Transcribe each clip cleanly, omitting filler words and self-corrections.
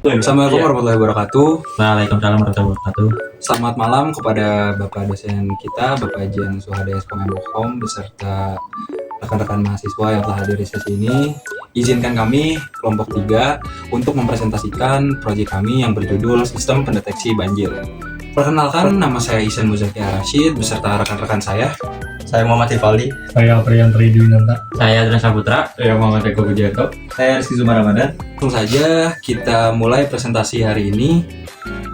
Assalamualaikum warahmatullahi wabarakatuh. Waalaikumsalam warahmatullahi wabarakatuh. Selamat malam kepada Bapak dosen kita, Bapak Jian Suhades Komemokom beserta rekan-rekan mahasiswa yang telah hadir di sesi ini. Izinkan kami kelompok 3 untuk mempresentasikan proyek kami yang berjudul Sistem Pendeteksi Banjir. Perkenalkan, nama saya Ihsan Muzaki Rashid beserta rekan-rekan saya. Saya Muhammad Tifaldi. Saya Priantri Dwinanta. Saya Adrian Saputra. Saya Muhammad Eko Wijayanto. Saya Rizky Zumar Ramadan. Langsung saja kita mulai presentasi hari ini.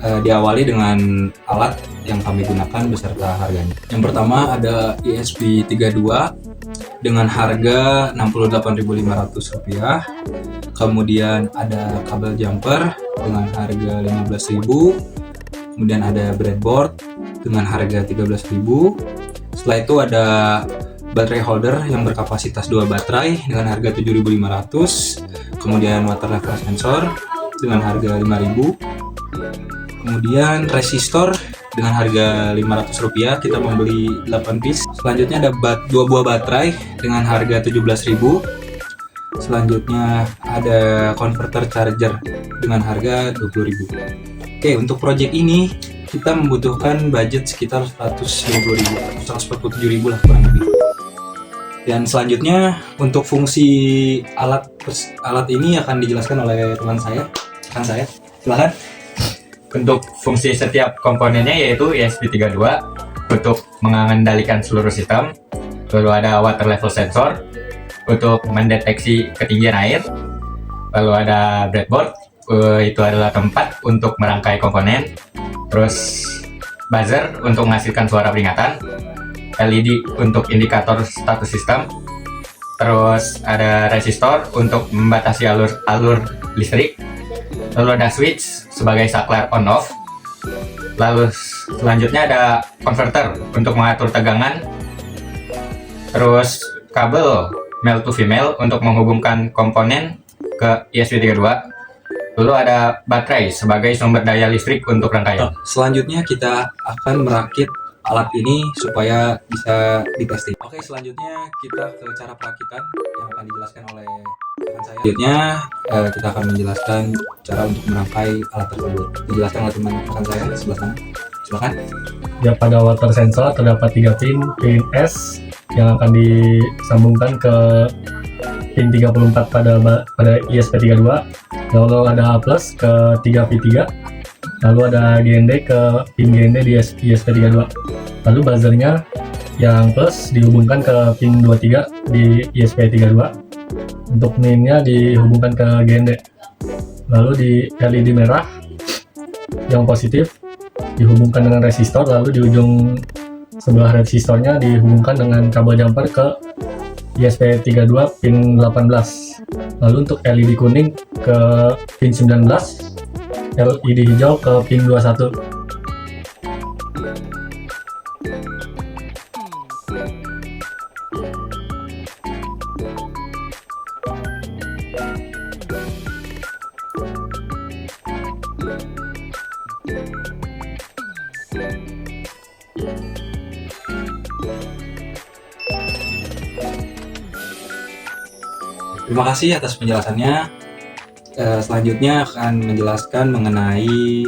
Diawali dengan alat yang kami gunakan beserta harganya. Yang pertama ada ESP32 dengan harga Rp68.500. Kemudian ada kabel jumper dengan harga Rp15.000. Kemudian ada breadboard dengan harga Rp13.000. Setelah itu ada baterai holder yang berkapasitas 2 baterai dengan harga Rp7.500. Kemudian water level sensor dengan harga Rp5.000. Kemudian resistor dengan harga Rp500, kita membeli 8 piece. Selanjutnya ada 2 buah baterai dengan harga Rp17.000. Selanjutnya ada konverter charger dengan harga Rp20.000. Oke, untuk project ini kita membutuhkan budget sekitar Rp147.000 lah kurang lebih. Dan selanjutnya untuk fungsi alat ini akan dijelaskan oleh rekan saya. Silakan. Untuk fungsi setiap komponennya yaitu ESP32 untuk mengendalikan seluruh sistem. Lalu ada water level sensor untuk mendeteksi ketinggian air. Lalu ada breadboard, itu adalah tempat untuk merangkai komponen. Terus buzzer untuk menghasilkan suara peringatan. LED untuk indikator status sistem. Terus ada resistor untuk membatasi alur listrik. Lalu ada switch sebagai saklar on off. Lalu selanjutnya ada konverter untuk mengatur tegangan. Terus kabel male to female untuk menghubungkan komponen ke ESP32. Lalu ada baterai sebagai sumber daya listrik untuk rangkaian. Selanjutnya kita akan merakit alat ini supaya bisa ditesting. Oke, selanjutnya kita ke cara perakitan yang akan dijelaskan oleh rekan saya. Selanjutnya kita akan menjelaskan cara untuk merangkai alat tersebut. Dijelaskan oleh teman rekan saya sebelah sana. Silakan. Ya, pada water sensor terdapat 3 pin S yang akan disambungkan ke pin 34 pada ESP32. Lalu ada A+ ke 3V3. Lalu ada GND ke pin GND di ESP32. Lalu buzzernya yang plus dihubungkan ke pin 23 di ESP32. Untuk minnya dihubungkan ke GND. Lalu di LED merah yang positif dihubungkan dengan resistor. Lalu di ujung sebelah resistornya dihubungkan dengan kabel jumper ke ESP32 pin 18. Lalu untuk LED kuning ke pin 19. LED hijau ke pin 21. Terima kasih atas penjelasannya. Selanjutnya akan menjelaskan mengenai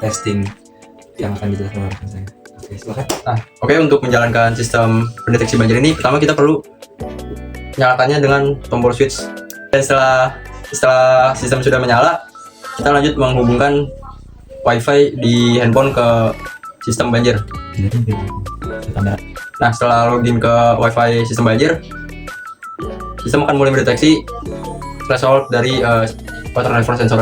testing yang akan dijelaskan oleh rekan saya. Oke, silakan. Oke, untuk menjalankan sistem pendeteksi banjir ini, pertama kita perlu menyalakannya dengan tombol switch. Dan setelah sistem sudah menyala, kita lanjut menghubungkan WiFi di handphone ke sistem banjir. Nah, setelah login ke WiFi sistem banjir, sistem akan mulai mendeteksi threshold dari water level sensor.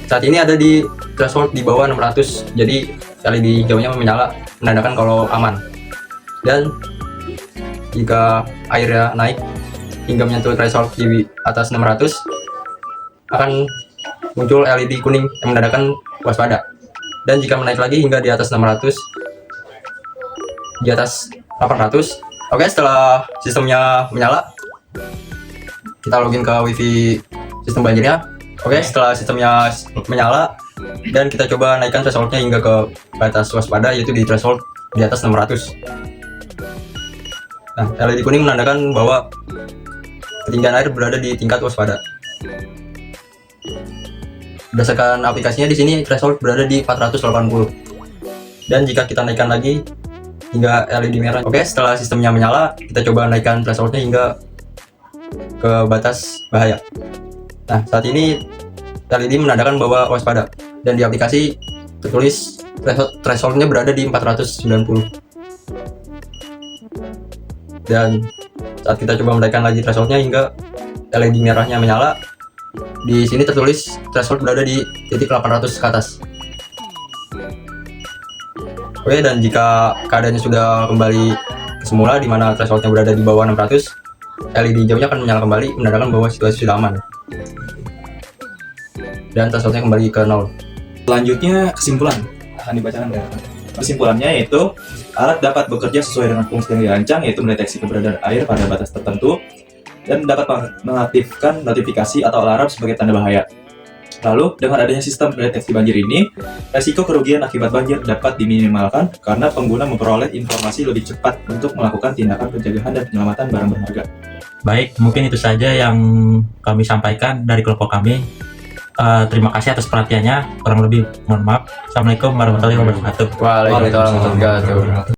Saat ini ada di threshold di bawah 600, jadi LED hijaunya menyala menandakan kalau aman. Dan jika airnya naik hingga menyentuh threshold di atas 600, akan muncul LED kuning yang menandakan waspada. Dan jika menaik lagi hingga di atas 600, di atas 800, oke, setelah sistemnya menyala, kita login ke wifi sistem banjirnya. Oke, setelah sistemnya menyala dan kita coba naikkan thresholdnya hingga ke batas waspada, yaitu di threshold di atas 600. Nah, LED kuning menandakan bahwa ketinggian air berada di tingkat waspada. Berdasarkan aplikasinya di sini threshold berada di 480. Dan jika kita naikkan lagi hingga LED merah. Oke, setelah sistemnya menyala, kita coba naikkan thresholdnya hingga ke batas bahaya. Nah, saat ini LED menandakan bahwa waspada, dan di aplikasi tertulis thresholdnya berada di 490. Dan saat kita coba menaikkan lagi thresholdnya hingga LED merahnya menyala, di sini tertulis threshold berada di titik 800 ke atas. Oke, dan jika keadaannya sudah kembali ke semula di mana thresholdnya berada di bawah 600, LED hijaunya akan menyala kembali menandakan bahwa situasi sudah aman. Dan thresholdnya kembali ke 0. Selanjutnya kesimpulan akan dibacakan dari Kesimpulannya yaitu alat dapat bekerja sesuai dengan fungsi yang dirancang, yaitu mendeteksi keberadaan air pada batas tertentu dan dapat mengaktifkan notifikasi atau alarm sebagai tanda bahaya. Lalu, dengan adanya sistem deteksi banjir ini, resiko kerugian akibat banjir dapat diminimalkan karena pengguna memperoleh informasi lebih cepat untuk melakukan tindakan pencegahan dan penyelamatan barang berharga. Baik, mungkin itu saja yang kami sampaikan dari kelompok kami. Terima kasih atas perhatiannya. Kurang lebih mohon maaf. Assalamualaikum warahmatullahi wabarakatuh. Waalaikumsalam warahmatullahi wabarakatuh.